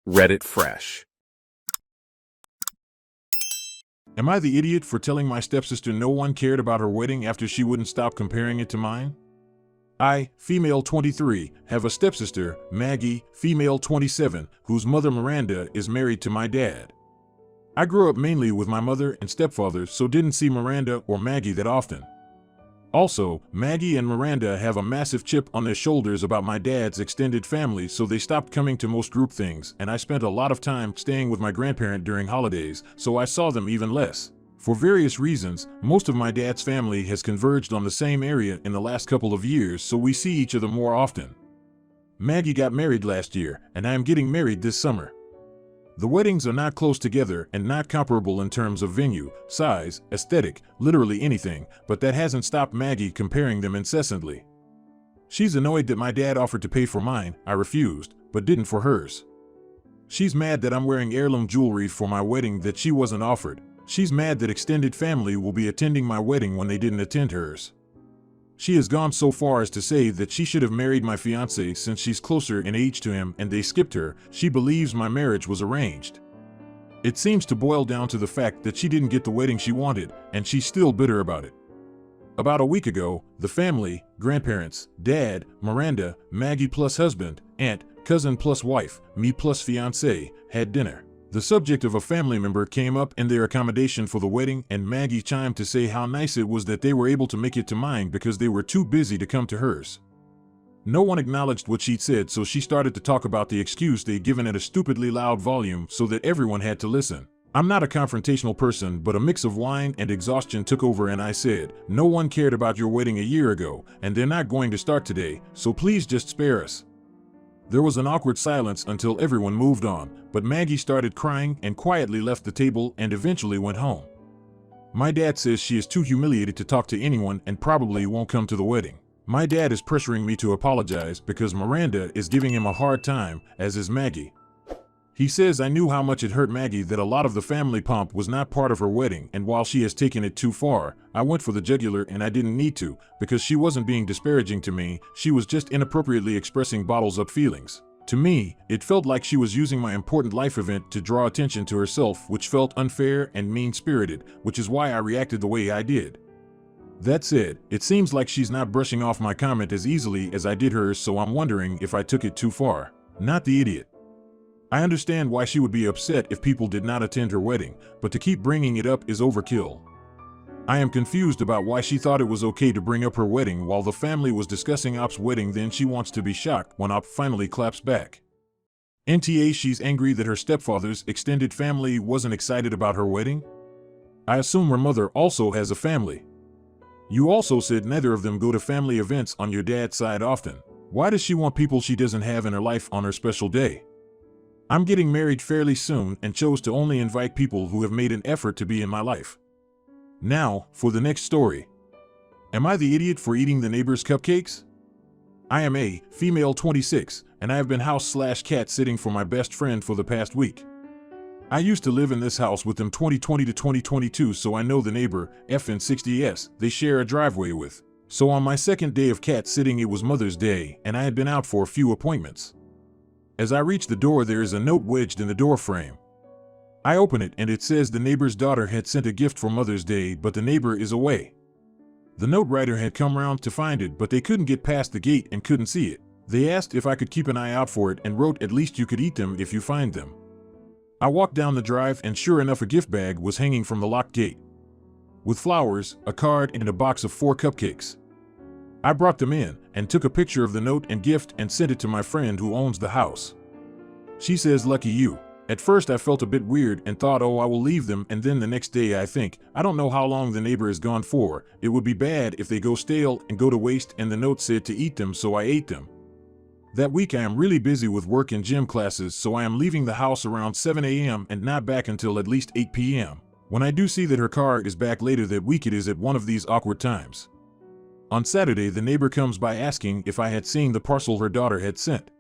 Reddit Fresh. Am I the idiot for telling my stepsister no one cared about her wedding after she wouldn't stop comparing it to mine? I, female 23, have a stepsister, Maggie, female 27, whose mother Miranda is married to my dad. I grew up mainly with my mother and stepfather, so didn't see Miranda or Maggie that often. Also, Maggie and Miranda have a massive chip on their shoulders about my dad's extended family, so they stopped coming to most group things, and I spent a lot of time staying with my grandparent during holidays, so I saw them even less. For various reasons, most of my dad's family has converged on the same area in the last couple of years, so we see each other more often. Maggie got married last year, and I am getting married this summer. The weddings are not close together and not comparable in terms of venue, size, aesthetic, literally anything, but that hasn't stopped Maggie comparing them incessantly. She's annoyed that my dad offered to pay for mine, I refused, but didn't for hers. She's mad that I'm wearing heirloom jewelry for my wedding that she wasn't offered. She's mad that extended family will be attending my wedding when they didn't attend hers. She has gone so far as to say that she should have married my fiancé since she's closer in age to him and they skipped her. She believes my marriage was arranged. It seems to boil down to the fact that she didn't get the wedding she wanted, and she's still bitter about it. About a week ago, the family, grandparents, dad, Miranda, Maggie plus husband, aunt, cousin plus wife, me plus fiancé, had dinner. The subject of a family member came up in their accommodation for the wedding, and Maggie chimed to say how nice it was that they were able to make it to mine because they were too busy to come to hers. No one acknowledged what she'd said, so she started to talk about the excuse they'd given at a stupidly loud volume so that everyone had to listen. I'm not a confrontational person, but a mix of wine and exhaustion took over and I said, "No one cared about your wedding a year ago, and they're not going to start today, so please just spare us." There was an awkward silence until everyone moved on, but Maggie started crying and quietly left the table and eventually went home. My dad says she is too humiliated to talk to anyone and probably won't come to the wedding. My dad is pressuring me to apologize because Miranda is giving him a hard time, as is Maggie. He says I knew how much it hurt Maggie that a lot of the family pomp was not part of her wedding, and while she has taken it too far, I went for the jugular and I didn't need to, because she wasn't being disparaging to me, she was just inappropriately expressing bottled-up feelings. To me, it felt like she was using my important life event to draw attention to herself, which felt unfair and mean-spirited, which is why I reacted the way I did. That said, it seems like she's not brushing off my comment as easily as I did hers, so I'm wondering if I took it too far. Not the idiot. I understand why she would be upset if people did not attend her wedding, but to keep bringing it up is overkill. I am confused about why she thought it was okay to bring up her wedding while the family was discussing Op's wedding. Then she wants to be shocked when Op finally claps back. NTA, she's angry that her stepfather's extended family wasn't excited about her wedding? I assume her mother also has a family. You also said neither of them go to family events on your dad's side often. Why does she want people she doesn't have in her life on her special day? I'm getting married fairly soon and chose to only invite people who have made an effort to be in my life. Now, for the next story. Am I the idiot for eating the neighbor's cupcakes? I am a female 26, and I have been house/cat sitting for my best friend for the past week. I used to live in this house with them 2020 to 2022, so I know the neighbor, FN60S, they share a driveway with. So on my second day of cat sitting, it was Mother's Day, and I had been out for a few appointments. As I reach the door, there is a note wedged in the door frame. I open it and it says the neighbor's daughter had sent a gift for Mother's Day, but the neighbor is away. The note writer had come round to find it, but they couldn't get past the gate and couldn't see it. They asked if I could keep an eye out for it and wrote, "At least you could eat them if you find them." I walked down the drive and sure enough, a gift bag was hanging from the locked gate, with flowers, a card, and a box of 4 cupcakes. I brought them in and took a picture of the note and gift and sent it to my friend who owns the house. She says, "Lucky you." At first I felt a bit weird and thought, oh, I will leave them, and then the next day I think, I don't know how long the neighbor is gone for, it would be bad if they go stale and go to waste, and the note said to eat them, so I ate them. That week I am really busy with work and gym classes, so I am leaving the house around 7 a.m. and not back until at least 8 p.m. When I do see that her car is back later that week, it is at one of these awkward times. On Saturday, the neighbor comes by asking if I had seen the parcel her daughter had sent.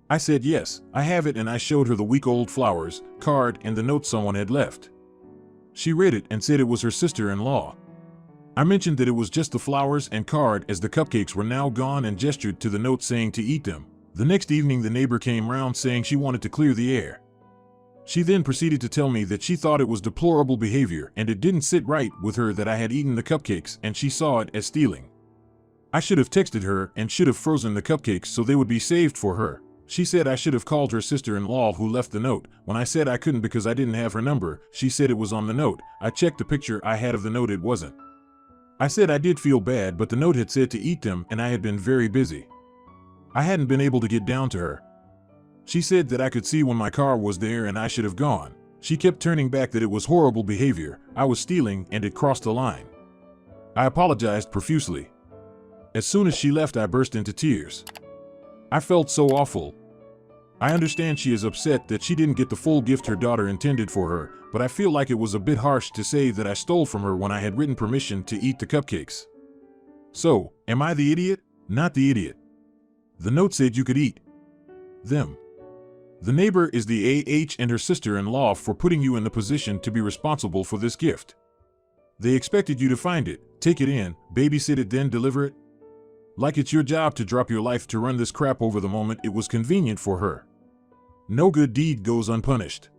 I said yes, I have it, and I showed her the week-old flowers, card, and the note someone had left. She read it and said it was her sister-in-law. I mentioned that it was just the flowers and card as the cupcakes were now gone and gestured to the note saying to eat them. The next evening, the neighbor came round saying she wanted to clear the air. She then proceeded to tell me that she thought it was deplorable behavior and it didn't sit right with her that I had eaten the cupcakes and she saw it as stealing. I should have texted her and should have frozen the cupcakes so they would be saved for her. She said I should have called her sister-in-law who left the note. When I said I couldn't because I didn't have her number, she said it was on the note. I checked the picture I had of the note, it wasn't. I said I did feel bad, but the note had said to eat them and I had been very busy. I hadn't been able to get down to her. She said that I could see when my car was there and I should have gone. She kept turning back that it was horrible behavior, I was stealing and it crossed the line. I apologized profusely. As soon as she left, I burst into tears. I felt so awful. I understand she is upset that she didn't get the full gift her daughter intended for her, but I feel like it was a bit harsh to say that I stole from her when I had written permission to eat the cupcakes. So, am I the idiot? Not the idiot. The note said you could eat them. The neighbor is the AH and her sister-in-law for putting you in the position to be responsible for this gift. They expected you to find it, take it in, babysit it, then deliver it. Like it's your job to drop your life to run this crap over the moment it was convenient for her. No good deed goes unpunished.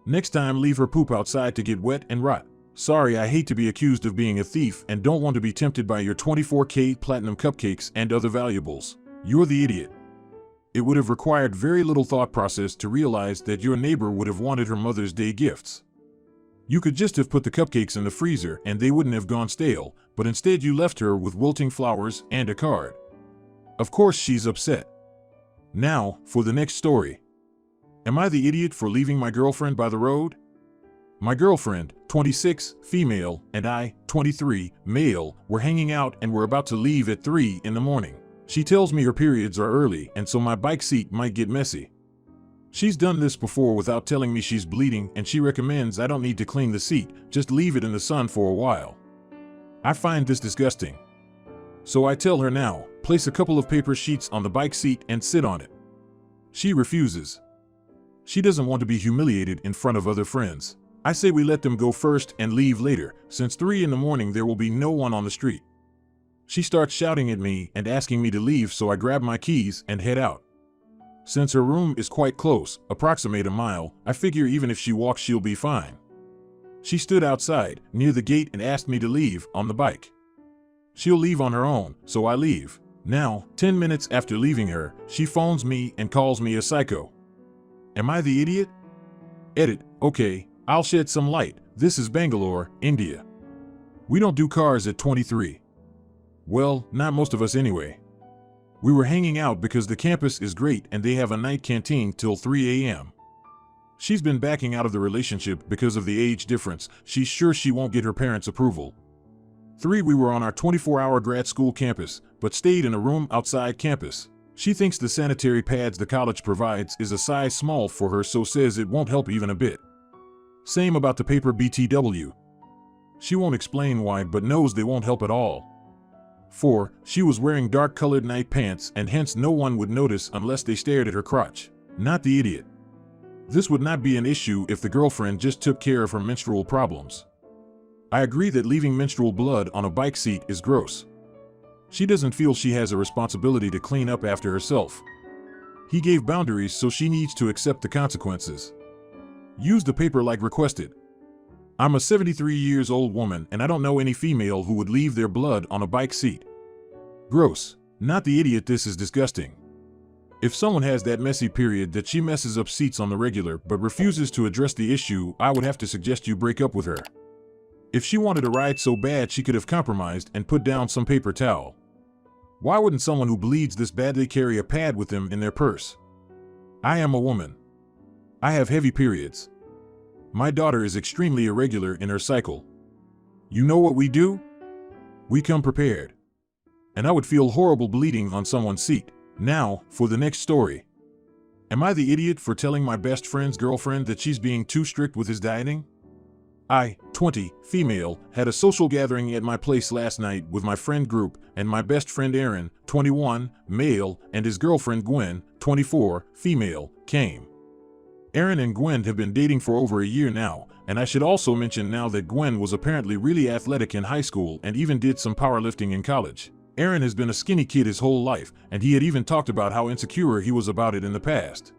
Next time, leave her poop outside to get wet and rot. Sorry, I hate to be accused of being a thief and don't want to be tempted by your 24K platinum cupcakes and other valuables. You're the idiot. It would have required very little thought process to realize that your neighbor would have wanted her Mother's Day gifts. You could just have put the cupcakes in the freezer and they wouldn't have gone stale, but instead you left her with wilting flowers and a card. Of course she's upset. Now, for the next story. Am I the idiot for leaving my girlfriend by the road? My girlfriend, 26, female, and I, 23, male, were hanging out and were about to leave at 3 in the morning. She tells me her periods are early and so my bike seat might get messy. She's done this before without telling me she's bleeding, and she recommends I don't need to clean the seat, just leave it in the sun for a while. I find this disgusting. So I tell her now, place a couple of paper sheets on the bike seat and sit on it. She refuses. She doesn't want to be humiliated in front of other friends. I say we let them go first and leave later, since 3 in the morning there will be no one on the street. She starts shouting at me and asking me to leave, so I grab my keys and head out. Since her room is quite close, approximate a mile, I figure even if she walks she'll be fine. She stood outside, near the gate, and asked me to leave on the bike. She'll leave on her own, so I leave. Now, 10 minutes after leaving her, she phones me and calls me a psycho. Am I the idiot? Edit. Okay, I'll shed some light. This is Bangalore, India. We don't do cars at 23. Well, not most of us anyway. We were hanging out because the campus is great and they have a night canteen till 3 a.m. She's been backing out of the relationship because of the age difference. She's sure she won't get her parents' approval. 3, we were on our 24-hour grad school campus, but stayed in a room outside campus. She thinks the sanitary pads the college provides is a size small for her, so says it won't help even a bit. Same about the paper BTW. She won't explain why, but knows they won't help at all. 4, she was wearing dark-colored night pants and hence no one would notice unless they stared at her crotch. Not the idiot. This would not be an issue if the girlfriend just took care of her menstrual problems. I agree that leaving menstrual blood on a bike seat is gross. She doesn't feel she has a responsibility to clean up after herself. He gave boundaries, so she needs to accept the consequences. Use the paper like requested. I'm a 73-year-old woman and I don't know any female who would leave their blood on a bike seat. Gross. Not the idiot, this is disgusting. If someone has that messy period that she messes up seats on the regular but refuses to address the issue, I would have to suggest you break up with her. If she wanted a ride so bad, she could have compromised and put down some paper towel. Why wouldn't someone who bleeds this badly carry a pad with them in their purse? I am a woman. I have heavy periods. My daughter is extremely irregular in her cycle. You know what we do? We come prepared. And I would feel horrible bleeding on someone's seat. Now, for the next story. Am I the idiot for telling my best friend's girlfriend that she's being too strict with his dieting? I, 20, female, had a social gathering at my place last night with my friend group, and my best friend Aaron, 21, male, and his girlfriend Gwen, 24, female, came. Aaron and Gwen have been dating for over a year now, and I should also mention now that Gwen was apparently really athletic in high school and even did some powerlifting in college. Aaron has been a skinny kid his whole life, and he had even talked about how insecure he was about it in the past.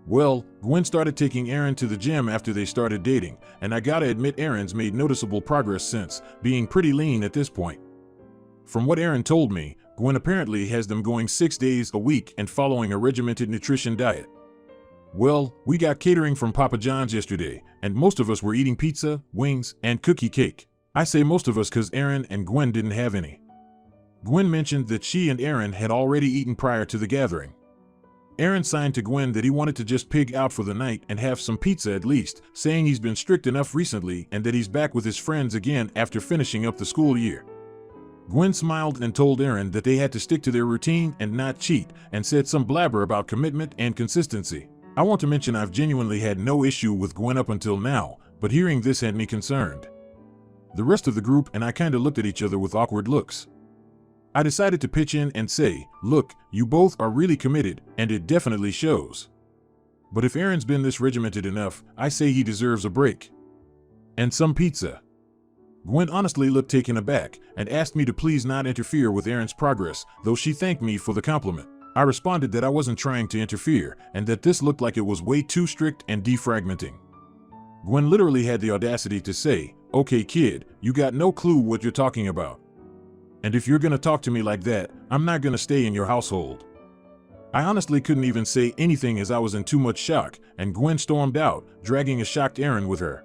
Well, Gwen started taking Aaron to the gym after they started dating, and I gotta admit Aaron's made noticeable progress since, being pretty lean at this point. From what Aaron told me, Gwen apparently has them going 6 days a week and following a regimented nutrition diet. Well, we got catering from Papa John's yesterday, and most of us were eating pizza, wings, and cookie cake. I say most of us because Aaron and Gwen didn't have any. Gwen mentioned that she and Aaron had already eaten prior to the gathering. Aaron signed to Gwen that he wanted to just pig out for the night and have some pizza at least, saying he's been strict enough recently and that he's back with his friends again after finishing up the school year. Gwen smiled and told Aaron that they had to stick to their routine and not cheat, and said some blabber about commitment and consistency. I want to mention I've genuinely had no issue with Gwen up until now, but hearing this had me concerned. The rest of the group and I kinda looked at each other with awkward looks. I decided to pitch in and say, look, you both are really committed, and it definitely shows. But if Aaron's been this regimented enough, I say he deserves a break. And some pizza. Gwen honestly looked taken aback and asked me to please not interfere with Aaron's progress, though she thanked me for the compliment. I responded that I wasn't trying to interfere and that this looked like it was way too strict and defragmenting. Gwen literally had the audacity to say, okay kid, you got no clue what you're talking about. And if you're gonna talk to me like that, I'm not gonna stay in your household. I honestly couldn't even say anything as I was in too much shock, and Gwen stormed out, dragging a shocked Aaron with her.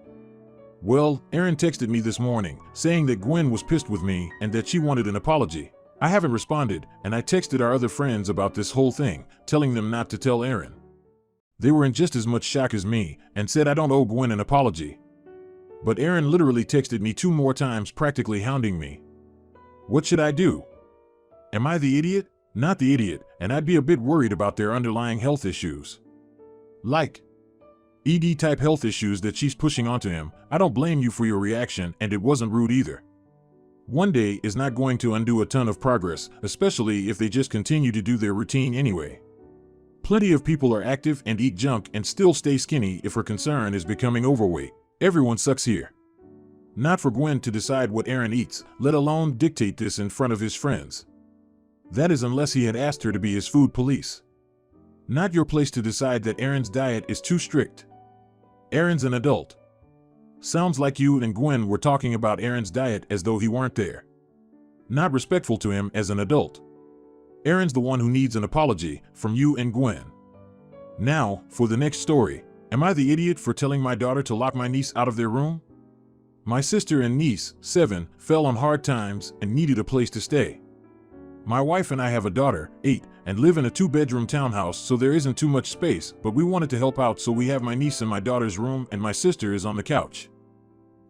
Well, Aaron texted me this morning, saying that Gwen was pissed with me and that she wanted an apology. I haven't responded, and I texted our other friends about this whole thing, telling them not to tell Aaron. They were in just as much shock as me, and said I don't owe Gwen an apology. But Aaron literally texted me 2 more times, practically hounding me. What should I do? Am I the idiot? Not the idiot, and I'd be a bit worried about their underlying health issues. Like ED-type health issues that she's pushing onto him. I don't blame you for your reaction, and it wasn't rude either. One day is not going to undo a ton of progress, especially if they just continue to do their routine anyway. Plenty of people are active and eat junk and still stay skinny if her concern is becoming overweight. Everyone sucks here. Not for Gwen to decide what Aaron eats, let alone dictate this in front of his friends. That is unless he had asked her to be his food police. Not your place to decide that Aaron's diet is too strict. Aaron's an adult. Sounds like you and Gwen were talking about Aaron's diet as though he weren't there. Not respectful to him as an adult. Aaron's the one who needs an apology from you and Gwen. Now, for the next story. Am I the idiot for telling my daughter to lock my niece out of their room? My sister and niece, 7, fell on hard times and needed a place to stay. My wife and I have a daughter, 8, and live in a 2-bedroom townhouse, so there isn't too much space, but we wanted to help out, so we have my niece in my daughter's room and my sister is on the couch.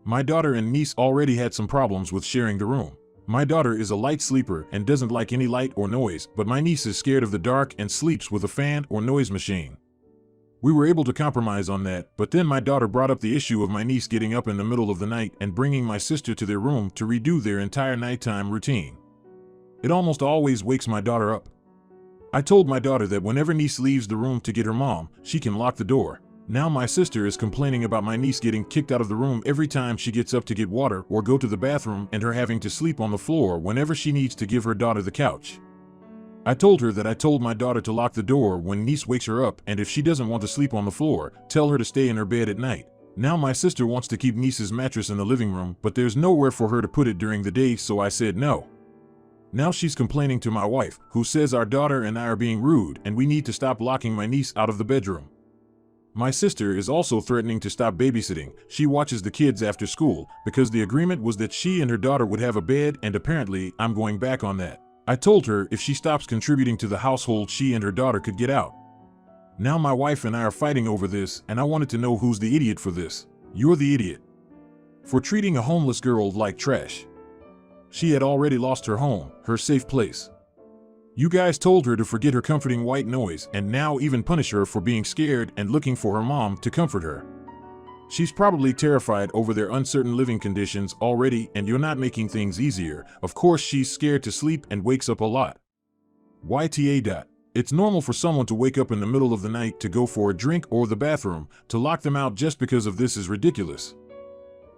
My daughter and niece already had some problems with sharing the room. My daughter is a light sleeper and doesn't like any light or noise, but my niece is scared of the dark and sleeps with a fan or noise machine. We were able to compromise on that, but then my daughter brought up the issue of my niece getting up in the middle of the night and bringing my sister to their room to redo their entire nighttime routine. It almost always wakes my daughter up. I told my daughter that whenever niece leaves the room to get her mom, she can lock the door. Now my sister is complaining about my niece getting kicked out of the room every time she gets up to get water or go to the bathroom, and her having to sleep on the floor whenever she needs to give her daughter the couch. I told her that I told my daughter to lock the door when niece wakes her up, and if she doesn't want to sleep on the floor, tell her to stay in her bed at night. Now my sister wants to keep niece's mattress in the living room, but there's nowhere for her to put it during the day, so I said no. Now she's complaining to my wife, who says our daughter and I are being rude and we need to stop locking my niece out of the bedroom. My sister is also threatening to stop babysitting. She watches the kids after school because the agreement was that she and her daughter would have a bed, and apparently I'm going back on that. I told her if she stops contributing to the household, she and her daughter could get out. Now my wife and I are fighting over this, and I wanted to know who's the idiot for this. You're the idiot. For treating a homeless girl like trash. She had already lost her home, her safe place. You guys told her to forget her comforting white noise and now even punish her for being scared and looking for her mom to comfort her. She's probably terrified over their uncertain living conditions already, and you're not making things easier. Of course she's scared to sleep and wakes up a lot. YTA. It's normal for someone to wake up in the middle of the night to go for a drink or the bathroom. To lock them out just because of this is ridiculous.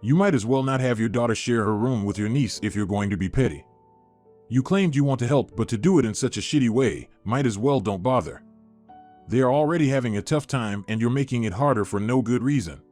You might as well not have your daughter share her room with your niece if you're going to be petty. You claimed you want to help, but to do it in such a shitty way, might as well don't bother. They are already having a tough time and you're making it harder for no good reason.